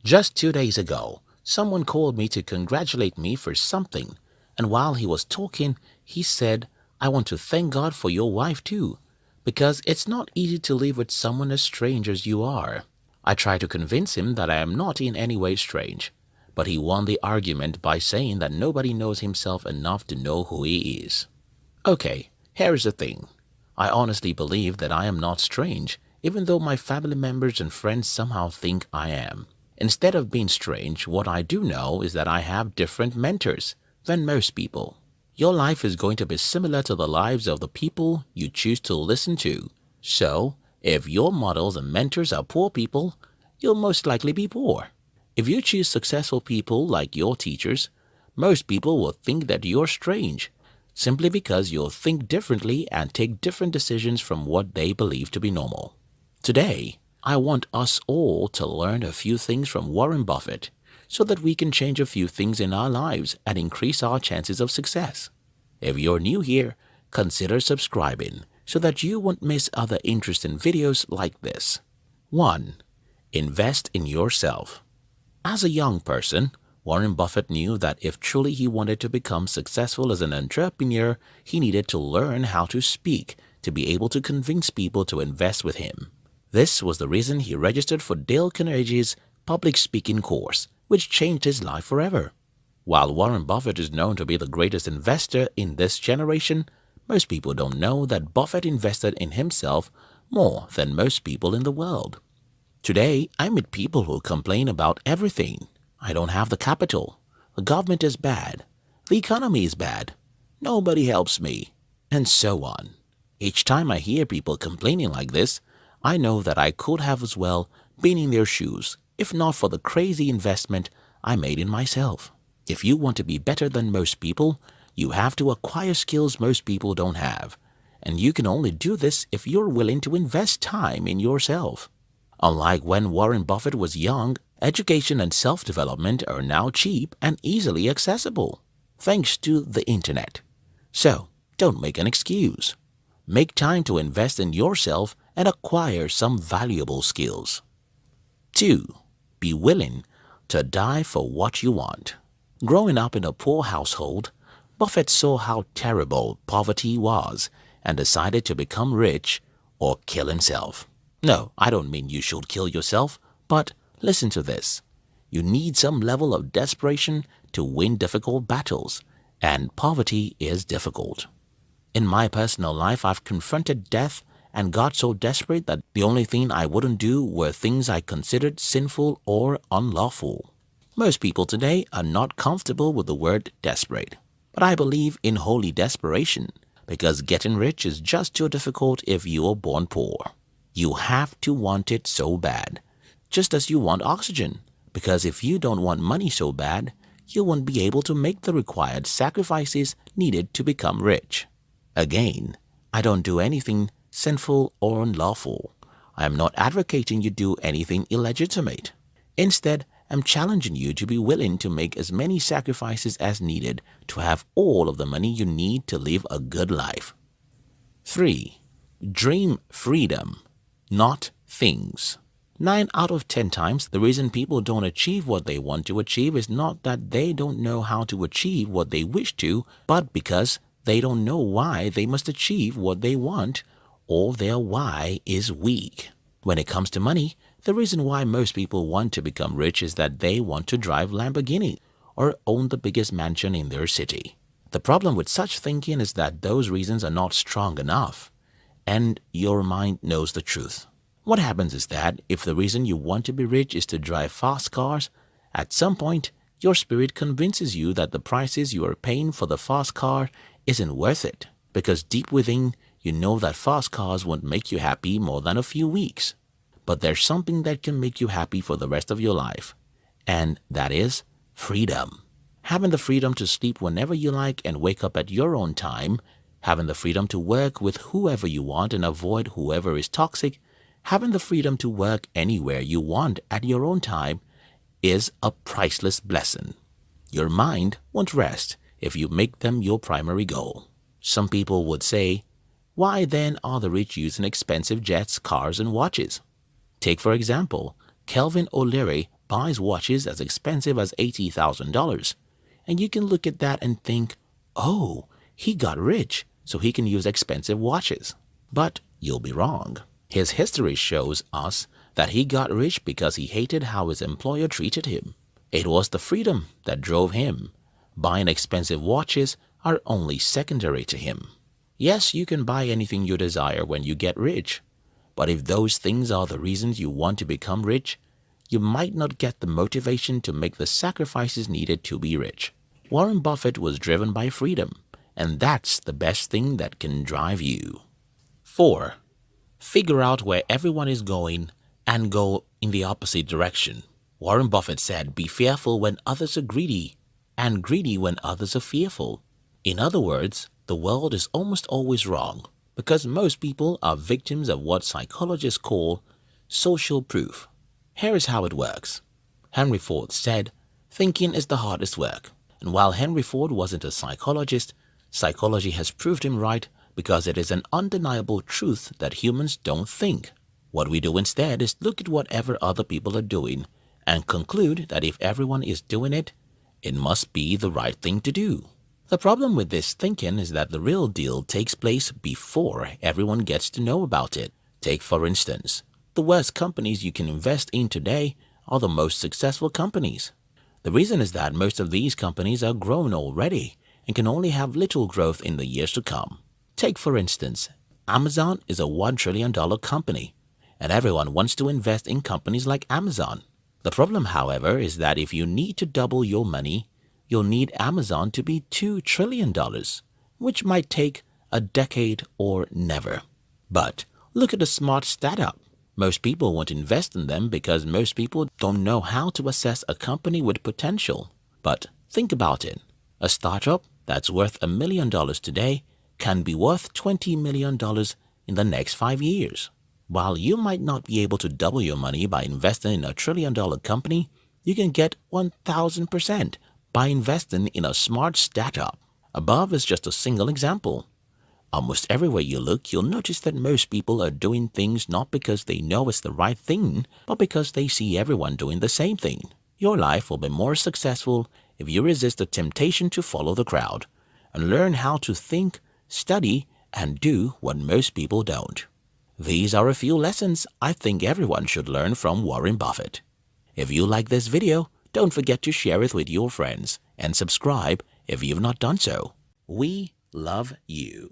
Just 2 days ago, someone called me to congratulate me for something, and while he was talking, he said, I want to thank God for your wife too, because it's not easy to live with someone as strange as you are. I tried to convince him that I am not in any way strange, but he won the argument by saying that nobody knows himself enough to know who he is. Okay, here's the thing. I honestly believe that I am not strange, even though my family members and friends somehow think I am. Instead of being strange, what I do know is that I have different mentors than most people. Your life is going to be similar to the lives of the people you choose to listen to. So, if your models and mentors are poor people, you'll most likely be poor. If you choose successful people like your teachers, most people will think that you're strange, simply because you'll think differently and take different decisions from what they believe to be normal. Today, I want us all to learn a few things from Warren Buffett so that we can change a few things in our lives and increase our chances of success. If you're new here, consider subscribing so that you won't miss other interesting videos like this. 1. Invest in yourself. As a young person, Warren Buffett knew that if truly he wanted to become successful as an entrepreneur, he needed to learn how to speak to be able to convince people to invest with him. This was the reason he registered for Dale Carnegie's public speaking course, which changed his life forever. While Warren Buffett is known to be the greatest investor in this generation, most people don't know that Buffett invested in himself more than most people in the world. Today, I meet people who complain about everything. I don't have the capital. The government is bad. The economy is bad. Nobody helps me. And so on. Each time I hear people complaining like this, I know that I could have as well been in their shoes, if not for the crazy investment I made in myself. If you want to be better than most people, you have to acquire skills most people don't have. And you can only do this if you're willing to invest time in yourself. Unlike when Warren Buffett was young, education and self-development are now cheap and easily accessible, thanks to the internet. So, don't make an excuse. Make time to invest in yourself and acquire some valuable skills. 2. Be willing to die for what you want. Growing up in a poor household, Buffett saw how terrible poverty was and decided to become rich or kill himself. No, I don't mean you should kill yourself, but listen to this. You need some level of desperation to win difficult battles, and poverty is difficult. In my personal life, I've confronted death and got so desperate that the only thing I wouldn't do were things I considered sinful or unlawful. Most people today are not comfortable with the word desperate, but I believe in holy desperation because getting rich is just too difficult if you are born poor. You have to want it so bad, just as you want oxygen, because if you don't want money so bad, you won't be able to make the required sacrifices needed to become rich. Again, I don't do anything sinful or unlawful. I am not advocating you do anything illegitimate. Instead, I'm challenging you to be willing to make as many sacrifices as needed to have all of the money you need to live a good life. 3. Dream freedom, not things. 9 out of 10 times, the reason people don't achieve what they want to achieve is not that they don't know how to achieve what they wish to, but because they don't know why they must achieve what they want, or their why is weak. When it comes to money, the reason why most people want to become rich is that they want to drive Lamborghini or own the biggest mansion in their city. The problem with such thinking is that those reasons are not strong enough, and your mind knows the truth. What happens is that if the reason you want to be rich is to drive fast cars, at some point your spirit convinces you that the prices you are paying for the fast car isn't worth it, because deep within you know that fast cars won't make you happy more than a few weeks. But there's something that can make you happy for the rest of your life, and that is freedom. Having the freedom to sleep whenever you like and wake up at your own time, having the freedom to work with whoever you want and avoid whoever is toxic, having the freedom to work anywhere you want at your own time is a priceless blessing. Your mind won't rest if you make them your primary goal. Some people would say, why then are the rich using expensive jets, cars, and watches? Take, for example, Kelvin O'Leary buys watches as expensive as $80,000. And you can look at that and think, oh, he got rich, so he can use expensive watches. But you'll be wrong. His history shows us that he got rich because he hated how his employer treated him. It was the freedom that drove him. Buying expensive watches are only secondary to him. Yes, you can buy anything you desire when you get rich. But if those things are the reasons you want to become rich, you might not get the motivation to make the sacrifices needed to be rich. Warren Buffett was driven by freedom, and that's the best thing that can drive you. 4. Figure out where everyone is going and go in the opposite direction. Warren Buffett said, "Be fearful when others are greedy, and greedy when others are fearful." In other words, the world is almost always wrong because most people are victims of what psychologists call social proof. Here is how it works. Henry Ford said, "Thinking is the hardest work." And while Henry Ford wasn't a psychologist, psychology has proved him right because it is an undeniable truth that humans don't think. What we do instead is look at whatever other people are doing and conclude that if everyone is doing it, it must be the right thing to do. The problem with this thinking is that the real deal takes place before everyone gets to know about it. Take, for instance, the worst companies you can invest in today are the most successful companies. The reason is that most of these companies are grown already and can only have little growth in the years to come. Take, for instance, Amazon is a $1 trillion company, and everyone wants to invest in companies like Amazon. The problem, however, is that if you need to double your money, you'll need Amazon to be $2 trillion, which might take a decade or never. But look at a smart startup. Most people won't invest in them because most people don't know how to assess a company with potential. But think about it. A startup that's worth $1 million today can be worth $20 million in the next 5 years. While you might not be able to double your money by investing in a $1 trillion company, you can get 1,000% by investing in a smart startup. Above is just a single example. Almost everywhere you look, you'll notice that most people are doing things not because they know it's the right thing, but because they see everyone doing the same thing. Your life will be more successful if you resist the temptation to follow the crowd and learn how to think, study, and do what most people don't. These are a few lessons I think everyone should learn from Warren Buffett. If you like this video, don't forget to share it with your friends and subscribe if you've not done so. We love you.